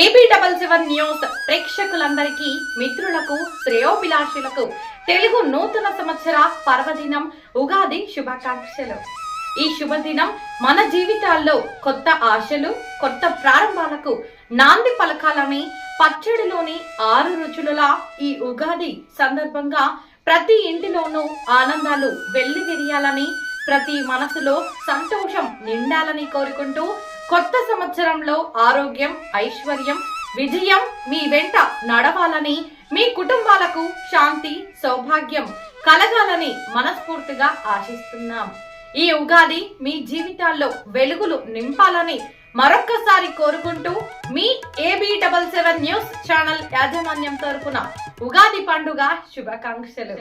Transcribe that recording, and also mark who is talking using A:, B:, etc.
A: AB77 news ప్రేక్షకులందరికీ మిత్రులకు శ్రేయోభిలాషులకు తెలుగు నూతన సంవత్సర పర్వదినం ఉగాది శుభాకాంక్షలు. ఈ శుభదినం మన జీవితాల్లో కొత్త ఆశలు, కొత్త ప్రారంభాలకు నాంది పలకాలని పచ్చడిలోని 6 రుచులలా ఈ ఉగాది సందర్భంగా ప్రతి ఇంటిలోనూ ఆనందాలు వెల్లివిరియాలని, ప్రతి మనసులో సంతోషం నిండాలని కోరుకుంటూ కొత్త సంవత్సరంలో ఆరోగ్యం, ఐశ్వర్యం, విజయం మీ వెంట నడవాలని, మీ కుటుంబాలకు శాంతి, సౌభాగ్యం కలగాలని మనస్ఫూర్తిగా ఆశిస్తున్నాం. ఈ ఉగాది మీ జీవితాల్లో వెలుగులు నింపాలని మరొక్కసారి కోరుకుంటూ మీ AB77 న్యూస్ ఛానల్ యాజమాన్యం తరపున ఉగాది పండుగ శుభాకాంక్షలు.